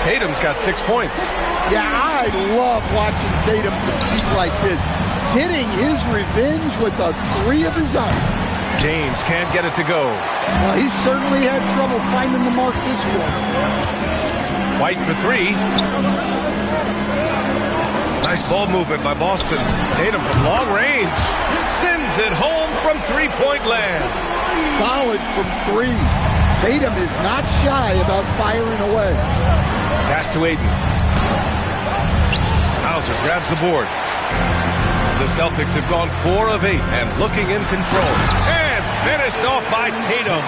Tatum's got 6 points. Yeah, I love watching Tatum compete like this, getting his revenge with a three of his own. James can't get it to go. Well, he certainly had trouble finding the mark this quarter. White for three. Nice ball movement by Boston. Tatum from long range sends it home from three-point land. Solid from three. Tatum is not shy about firing away. Pass to Ayton. Hauser grabs the board. The Celtics have gone 4 of 8 and looking in control. And finished off by Tatum.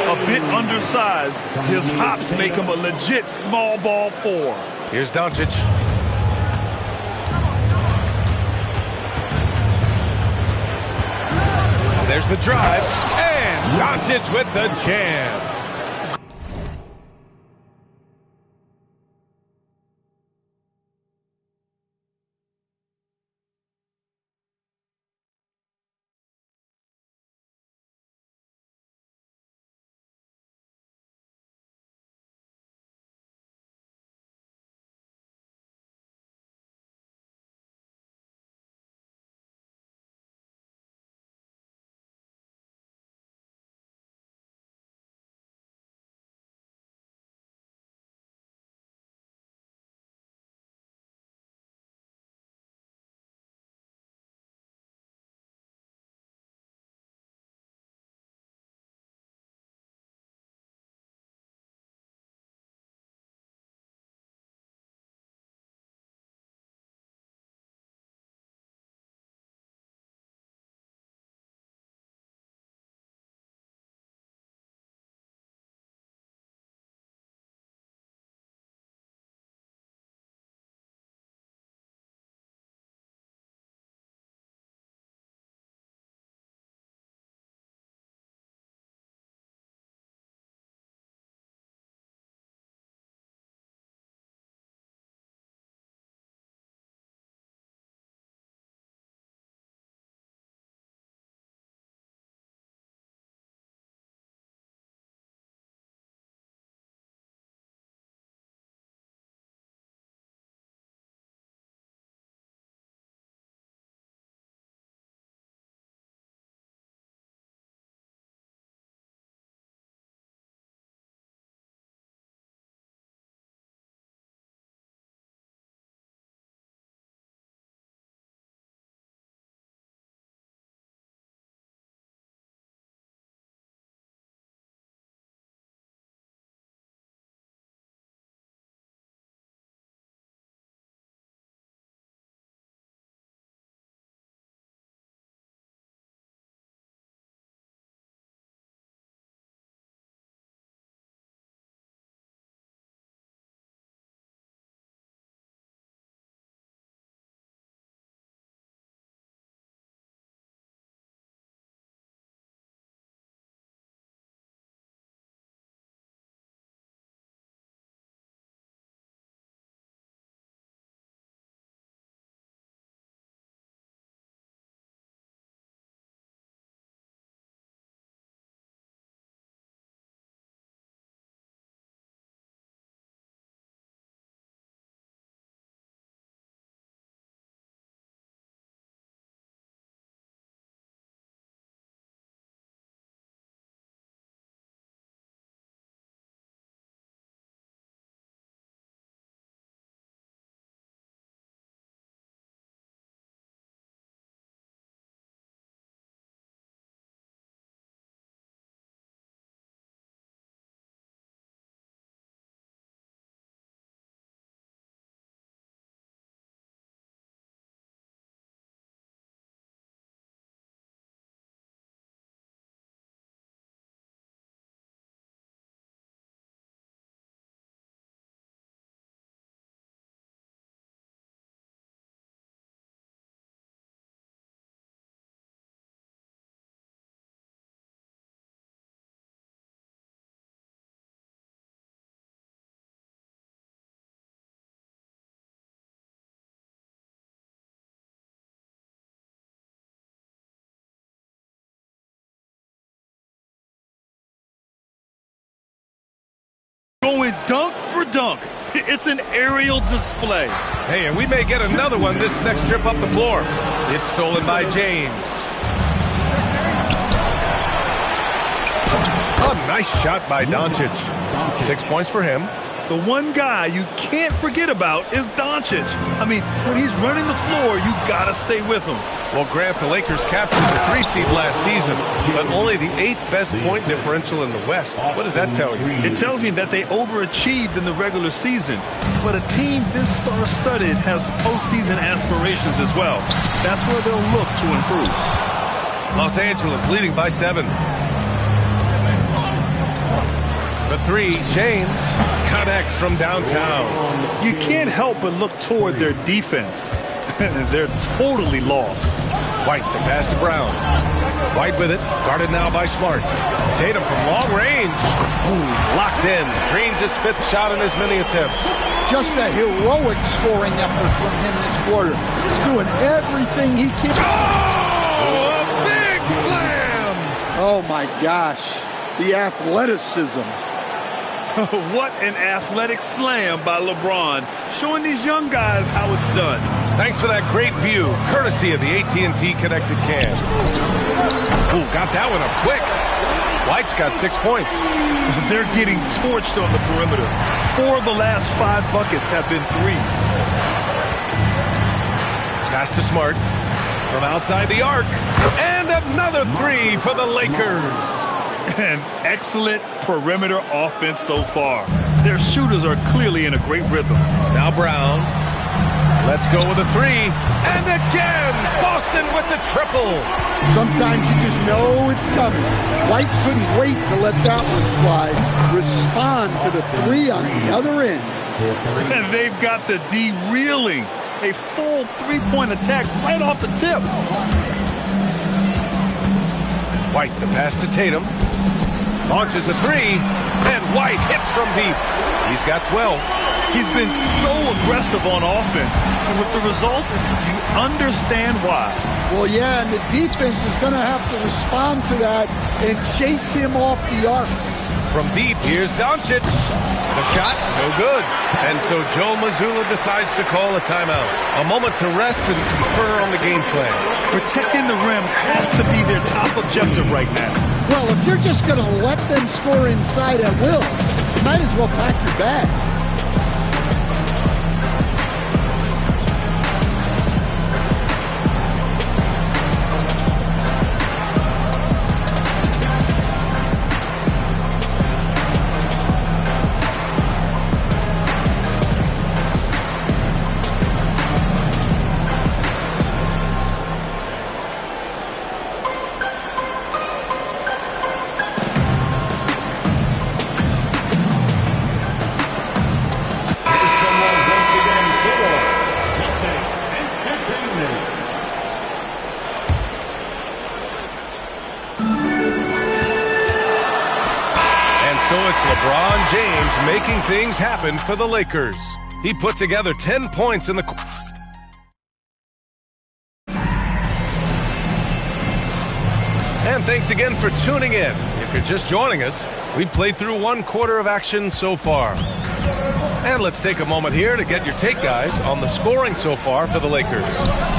A bit undersized. His hops make him a legit small ball 4. Here's Doncic. There's the drive. And Doncic with the jam. Going dunk for dunk. It's an aerial display. Hey, and we may get another one this next trip up the floor. It's stolen by James. A nice shot by Doncic. 6 points for him. The one guy you can't forget about is Doncic. I mean, when he's running the floor, you gotta stay with him. Well, Grant, the Lakers captured the 3 seed last season, but only the 8th best point differential in the West. What does that tell you? It tells me that they overachieved in the regular season. But a team this star-studded has postseason aspirations as well. That's where they'll look to improve. Los Angeles leading by 7. The 3, James connects from downtown. You can't help but look toward their defense. They're totally lost. White, the pass to Brown. White with it, guarded now by Smart. Tatum from long range. Ooh, he's locked in. Drains his 5th shot in as many attempts. Just a heroic scoring effort from him this quarter. He's doing everything he can. Oh, a big slam! Oh, my gosh. The athleticism. What an athletic slam by LeBron, showing these young guys how it's done. Thanks for that great view, courtesy of the AT&T Connected Cam. Ooh, got that one up quick. White's got 6 points. They're getting torched on the perimeter. 4 of the last 5 buckets have been threes. Pass to Smart from outside the arc. And another 3 for the Lakers. An excellent perimeter offense so far. Their shooters are clearly in a great rhythm. Now Brown. Let's go with a 3. And again, Boston with the triple. Sometimes you just know it's coming. White couldn't wait to let that one fly. Respond to the 3 on the other end. And they've got the D reeling. A full 3-point attack right off the tip. White, the pass to Tatum. Launches a 3. And White hits from deep. He's got 12. He's been so aggressive on offense, and with the results, you understand why. Well, yeah, and the defense is going to have to respond to that and chase him off the arc. From deep, here's Doncic. The shot, no good. And so Joe Mazzulla decides to call a timeout. A moment to rest and confer on the game plan. Protecting the rim has to be their top objective right now. Well, if you're just going to let them score inside at will, you might as well pack your bags. So it's LeBron James making things happen for the Lakers. He put together 10 points in the... And thanks again for tuning in. If you're just joining us, we played through 1 quarter of action so far. And let's take a moment here to get your take, guys, on the scoring so far for the Lakers.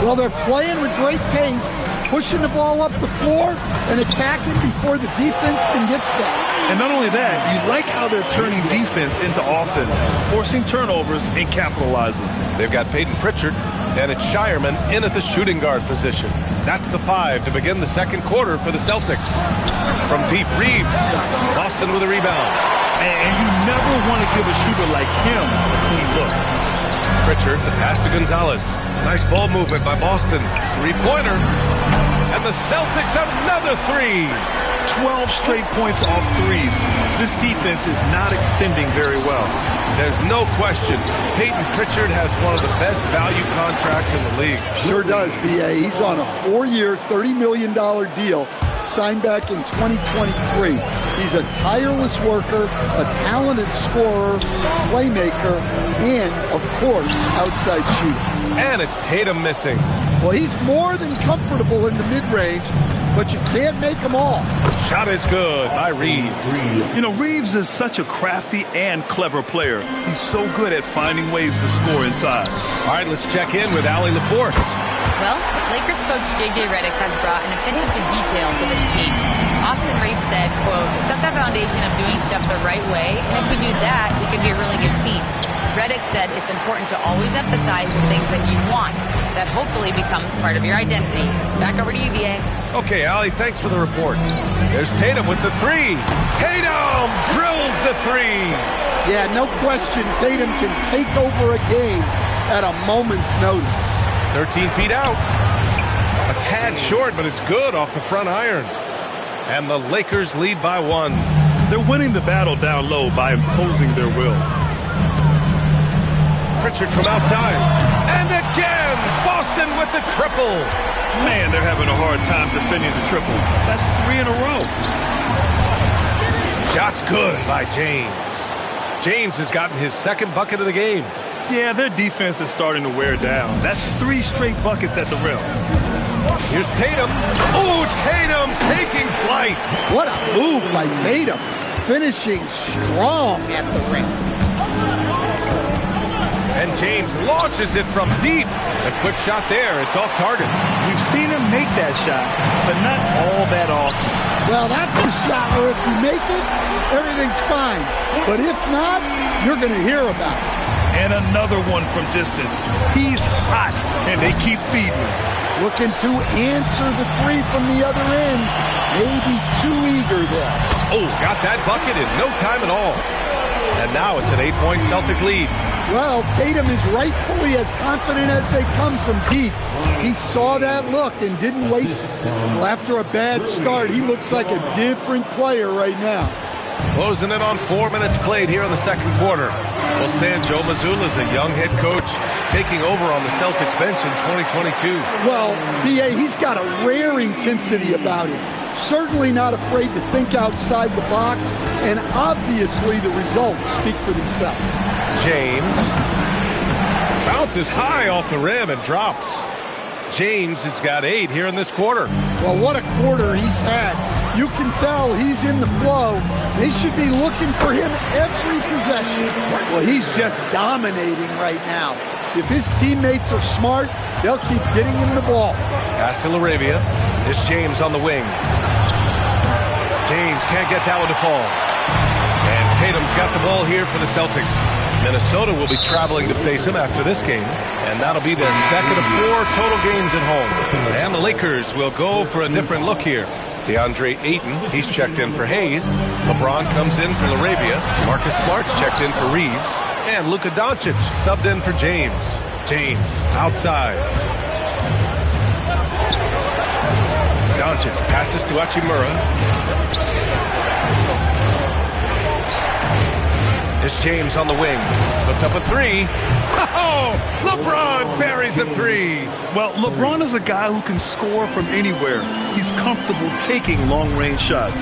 Well, they're playing with great pace, pushing the ball up the floor and attacking before the defense can get set. And not only that, you like how they're turning defense into offense, forcing turnovers and capitalizing. They've got Peyton Pritchard, and it's Shireman in at the shooting guard position. That's the 5 to begin the second quarter for the Celtics. From deep, Reeves. Boston with a rebound. And you never want to give a shooter like him a clean look. Pritchard, the pass to Gonzalez. Nice ball movement by Boston. 3-pointer. And the Celtics another 3. 12 straight points off threes. This defense is not extending very well. There's no question. Peyton Pritchard has one of the best value contracts in the league. Sure does, B.A. He's on a 4-year, $30 million deal. signed back in 2023. He's a tireless worker, a talented scorer, playmaker, and, of course, outside shooter. And it's Tatum missing. Well, he's more than comfortable in the mid-range, but you can't make them all. Shot is good by Reeves. You know, Reeves is such a crafty and clever player. He's so good at finding ways to score inside. All right, let's check in with Allie LaForce. Well, Lakers coach J.J. Redick has brought an attention to detail to this team. Austin Reeves said, quote, set the foundation of doing stuff the right way, and if we do that, we can be a really good team. Redick said it's important to always emphasize the things that you want. That hopefully becomes part of your identity. Back over to you, VA. Okay, Allie, thanks for the report. There's Tatum with the three. Tatum drills the three. Yeah, no question, Tatum can take over a game at a moment's notice. 13 feet out. A tad short, but it's good off the front iron. And the Lakers lead by 1. They're winning the battle down low by imposing their will. Pritchard from outside. And again, Boston with the triple. Man, they're having a hard time defending the triple. That's 3 in a row. Shot's good by James. James has gotten his second bucket of the game. Yeah, their defense is starting to wear down. That's 3 straight buckets at the rim. Here's Tatum. Oh, Tatum taking flight. What a move by Tatum, finishing strong at the rim. And James launches it from deep. A quick shot there. It's off target. We've seen him make that shot, but not all that often. Well, that's the shot where if you make it, everything's fine. But if not, you're going to hear about it. And another one from distance. He's hot, and they keep feeding him. Looking to answer the three from the other end. Maybe too eager there. Oh, got that bucket in no time at all. And now it's an 8-point Celtic lead. Well, Tatum is rightfully as confident as they come from deep. He saw that look and didn't waste it. Well, after a bad start, he looks like a different player right now. Closing in on 4 minutes played here in the second quarter. Well, Stan, Joe Mazzulla is a young head coach taking over on the Celtics bench in 2022. Well, B.A., he's got a rare intensity about him. Certainly not afraid to think outside the box, and obviously the results speak for themselves. James bounces high off the rim and drops. James has got 8 here in this quarter. Well, what a quarter he's had. You can tell he's in the flow. They should be looking for him every possession. Well, he's just dominating right now. If his teammates are smart, they'll keep getting him the ball. Pass to LaRavia. It's James on the wing. James can't get that one to fall. And Tatum's got the ball here for the Celtics. Minnesota will be traveling to face him after this game, and that'll be their second of 4 total games at home. And the Lakers will go for a different look here. DeAndre Ayton, he's checked in for Hayes. LeBron comes in for LaRavia. Marcus Smart's checked in for Reeves. And Luka Doncic subbed in for James. James outside. Doncic passes to Hachimura. It's James on the wing. Puts up a 3. Oh, LeBron buries a 3. Well, LeBron is a guy who can score from anywhere. He's comfortable taking long-range shots.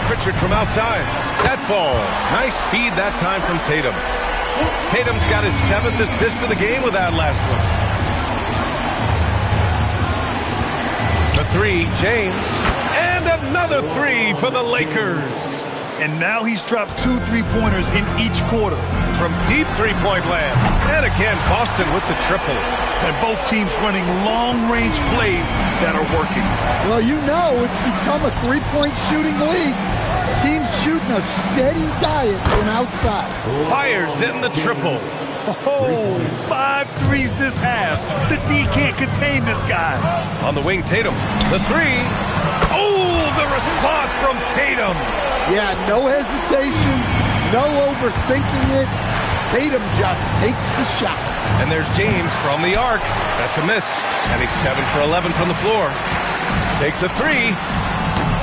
Pritchard from outside. That falls. Nice feed that time from Tatum. Tatum's got his 7th assist of the game with that last one. The 3, James. And another 3 for the Lakers. And now he's dropped 2 3-pointers in each quarter. From deep three-point land. And again, Boston with the triple. And both teams running long-range plays that are working. Well, you know it's become a three-point shooting league. Teams shooting a steady diet from outside. Fires in the triple. Oh, 5 threes this half. The D can't contain this guy. On the wing, Tatum. The 3. Oh, the response from Tatum. Yeah, no hesitation, no overthinking it. Tatum just takes the shot. And there's James from the arc. That's a miss. And he's 7 for 11 from the floor. Takes a 3.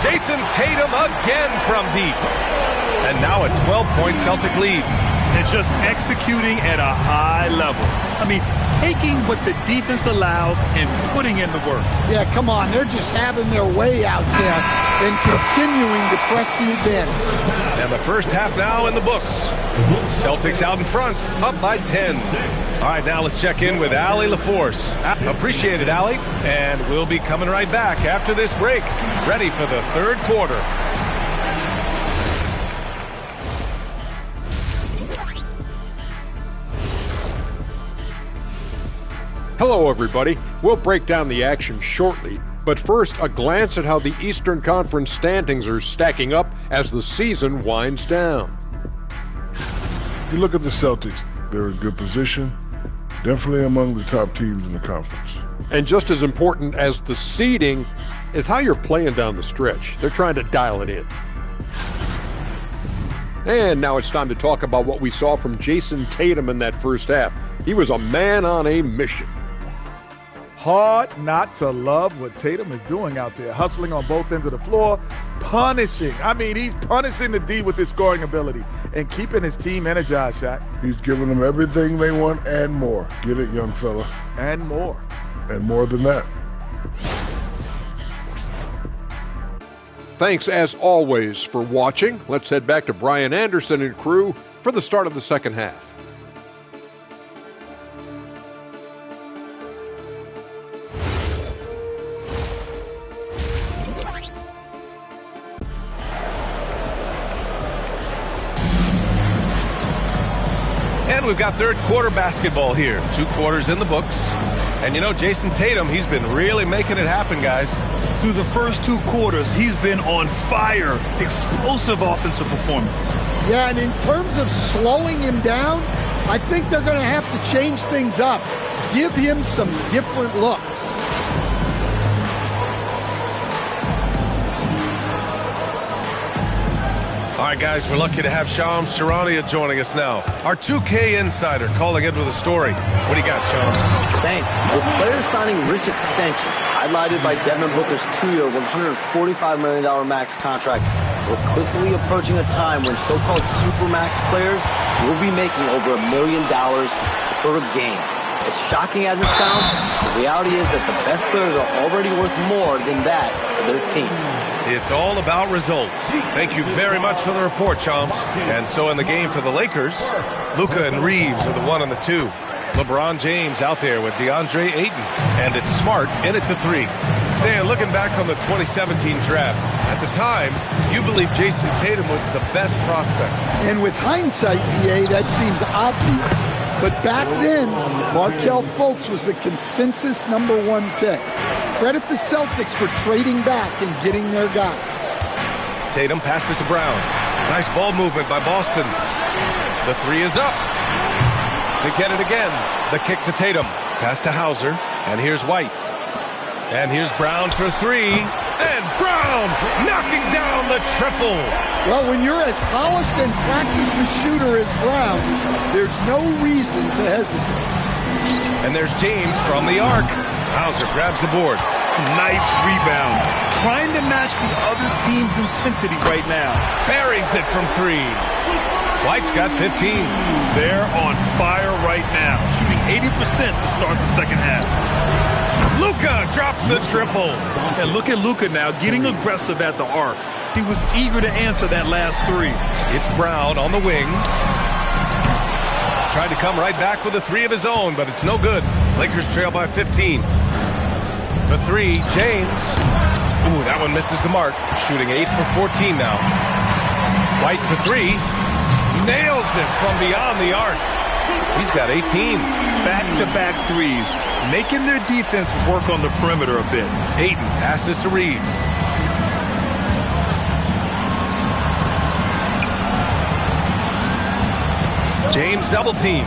Jason Tatum again from deep. And now a 12-point Celtic lead. and just executing at a high level. I mean, taking what the defense allows and putting in the work. Yeah, come on. They're just having their way out there and continuing to press the advantage. And the first half now in the books. Celtics out in front, up by 10. All right, now let's check in with Allie LaForce. Appreciate it, Allie. And we'll be coming right back after this break, ready for the third quarter. Hello, everybody. We'll break down the action shortly, but first, a glance at how the Eastern Conference standings are stacking up as the season winds down. If you look at the Celtics, they're in good position, definitely among the top teams in the conference. And just as important as the seeding is how you're playing down the stretch. They're trying to dial it in. And now it's time to talk about what we saw from Jason Tatum in that first half. He was a man on a mission. Hard not to love what Tatum is doing out there, hustling on both ends of the floor, punishing. I mean, he's punishing the D with his scoring ability and keeping his team energized, Shaq. He's giving them everything they want and more. Get it, young fella. And more. And more than that. Thanks, as always, for watching. Let's head back to Brian Anderson and crew for the start of the second half. And we've got third quarter basketball here. 2 quarters in the books. And you know, Jason Tatum, he's been really making it happen, guys. Through the first 2 quarters, he's been on fire. Explosive offensive performance. Yeah, and in terms of slowing him down, I think they're going to have to change things up. Give him some different looks. All right, guys, we're lucky to have Shams Charania joining us now. Our 2K insider calling in with a story. What do you got, Shams? Thanks. With players signing rich extensions, highlighted by Devin Booker's 2-year, $145 million max contract, we're quickly approaching a time when so-called supermax players will be making over $1 million per game. As shocking as it sounds, the reality is that the best players are already worth more than that to their teams. It's all about results. Thank you very much for the report, Shams. And so in the game for the Lakers, Luka and Reeves are the 1 and the 2. LeBron James out there with DeAndre Ayton. And it's Smart in at the 3. Stan, looking back on the 2017 draft, at the time, you believe Jason Tatum was the best prospect. And with hindsight, BA, that seems obvious. But back then, Markelle Fultz was the consensus #1 pick. Credit the Celtics for trading back and getting their guy. Tatum passes to Brown. Nice ball movement by Boston. The 3 is up. They get it again. The kick to Tatum. Pass to Hauser. And here's White. And here's Brown for 3. And Brown knocking down the triple. Well, when you're as polished and practiced a shooter as Brown, there's no reason to hesitate. And there's James from the arc. Hauser grabs the board. Nice rebound. Trying to match the other team's intensity right now. Buries it from 3. White's got 15. They're on fire right now, shooting 80% to start the second half. Luka drops the triple. And look at Luka now getting aggressive at the arc. He was eager to answer that last 3. It's Brown on the wing. Tried to come right back with a 3 of his own, but it's no good. Lakers trail by 15. For 3, James. Ooh, that one misses the mark. Shooting 8 for 14 now. White for 3. Nails it from beyond the arc. He's got 18. Back-to-back 3s, making their defense work on the perimeter a bit. Ayton passes to Reeves. James double team.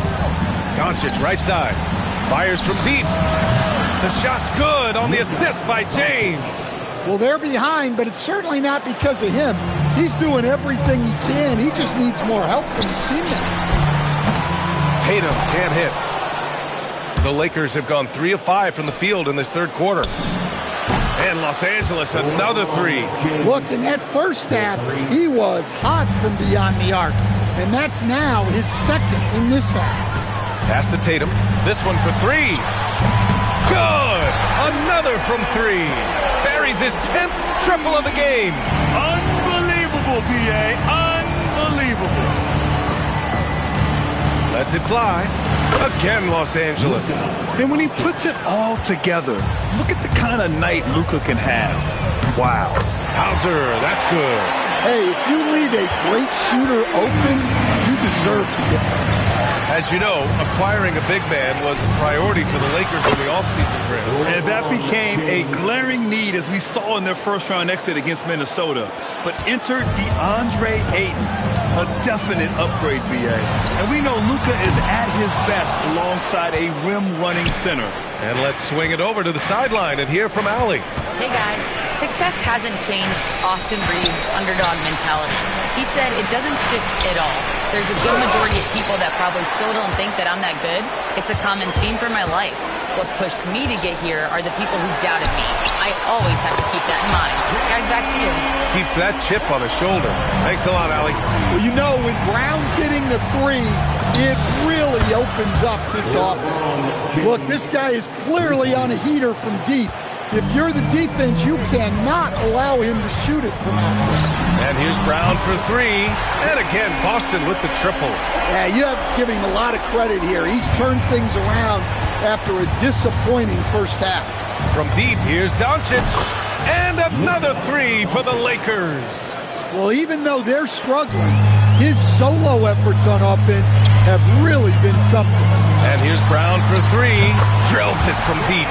Doncic right side. Fires from deep. The shot's good on the assist by James. Well, they're behind, but it's certainly not because of him. He's doing everything he can. He just needs more help from his teammates. Tatum can't hit. The Lakers have gone 3 of 5 from the field in this third quarter. And Los Angeles, another 3. Look, in that first half, he was hot from beyond the arc. And that's now his second in this half. Pass to Tatum. This one for three. Good! Another from three. Buries his 10th triple of the game. Unbelievable, B.A. Unbelievable. Lets it fly. Again, Los Angeles. And when he puts it all together, look at the kind of night Luka can have. Wow. Hauser, that's good. Hey, if you leave a great shooter open, you deserve to get that. As you know, acquiring a big man was a priority for the Lakers in the offseason, Chris. And that became a glaring need as we saw in their first-round exit against Minnesota. But enter DeAndre Ayton, a definite upgrade, B.A. And we know Luka is at his best alongside a rim-running center. And let's swing it over to the sideline and hear from Allie. Hey, guys. Success hasn't changed Austin Reeves' underdog mentality. He said it doesn't shift at all. There's a good majority of people that probably still don't think that I'm that good. It's a common theme for my life. What pushed me to get here are the people who doubted me. I always have to keep that in mind. Guys, back to you. Keeps that chip on his shoulder. Thanks a lot, Allie. Well, you know, when Brown's hitting the three, it really opens up this offense. Look, this guy is clearly on a heater from deep. If you're the defense, you cannot allow him to shoot it from out there. And here's Brown for three. And again, Boston with the triple. Yeah, you have to give him a lot of credit here. He's turned things around after a disappointing first half. From deep, here's Doncic. And another three for the Lakers. Well, even though they're struggling, his solo efforts on offense have really been something. And here's Brown for three. Drills it from deep.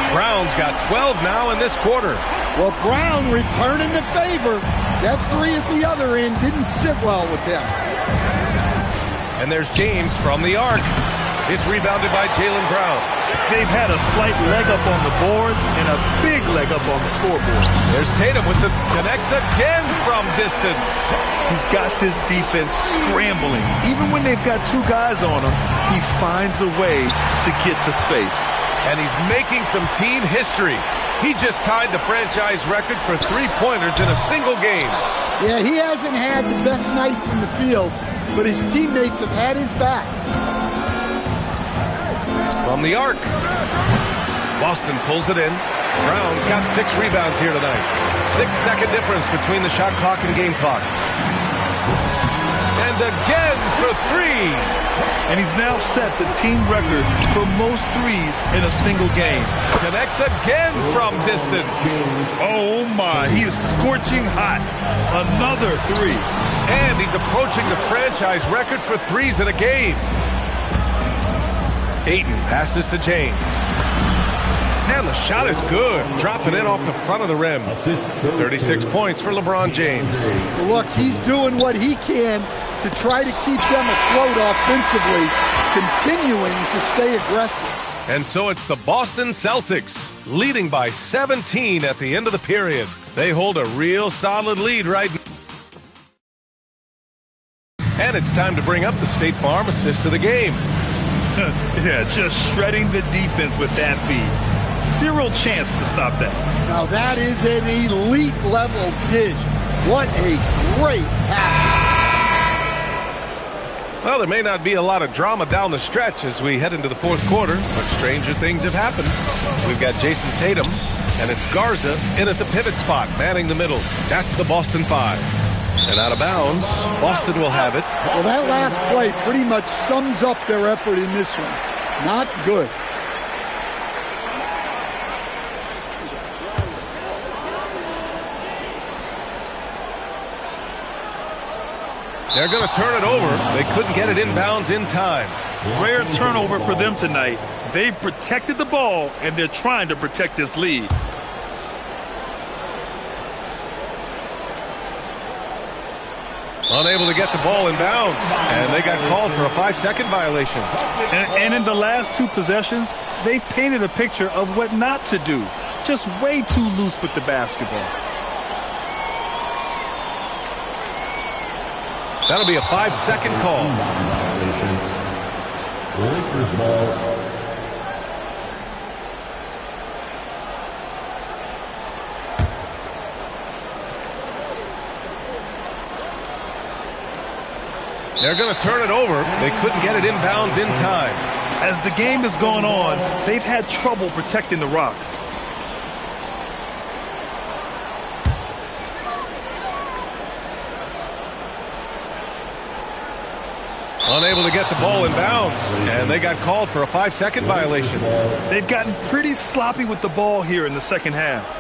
Brown's got 12 now in this quarter. Well, Brown returning the favor. That three at the other end didn't sit well with them. And there's James from the arc. It's rebounded by Jaylen Brown. They've had a slight leg up on the boards and a big leg up on the scoreboard. There's Tatum with the connects again from distance. He's got this defense scrambling. Even when they've got two guys on him, he finds a way to get to space. And he's making some team history. He just tied the franchise record for three-pointers in a single game. Yeah, he hasn't had the best night from the field, but his teammates have had his back. From the arc. Boston pulls it in. Brown's got 6 rebounds here tonight. 6-second difference between the shot clock and game clock. And again for three. And he's now set the team record for most threes in a single game. Connects again from distance. Oh my, he is scorching hot. Another three. And he's approaching the franchise record for threes in a game. Ayton passes to James. And the shot is good. Dropping in off the front of the rim. 36 points for LeBron James. Look, he's doing what he can to try to keep them afloat offensively, continuing to stay aggressive. And so it's the Boston Celtics, leading by 17 at the end of the period. They hold a real solid lead right now. And it's time to bring up the State Farm assist of the game. Yeah, just shredding the defense with that feed. Zero chance to stop that. Now that is an elite level dish. What a great pass. Well, there may not be a lot of drama down the stretch as we head into the fourth quarter, but stranger things have happened. We've got Jason Tatum, and it's Garza in at the pivot spot, manning the middle. That's the Boston 5. And out of bounds, Boston will have it. Well, that last play pretty much sums up their effort in this one. Not good. They're going to turn it over. They couldn't get it inbounds in time. Rare turnover for them tonight. They've protected the ball, and they're trying to protect this lead. Unable to get the ball in bounds, and they got called for a 5-second violation. And in the last 2 possessions, they've painted a picture of what not to do. Just way too loose with the basketball. That'll be a 5-second call. Lakers ball. They're going to turn it over. They couldn't get it inbounds in time. As the game has gone on, they've had trouble protecting the rock. Unable to get the ball in bounds, and they got called for a 5-second violation. They've gotten pretty sloppy with the ball here in the second half.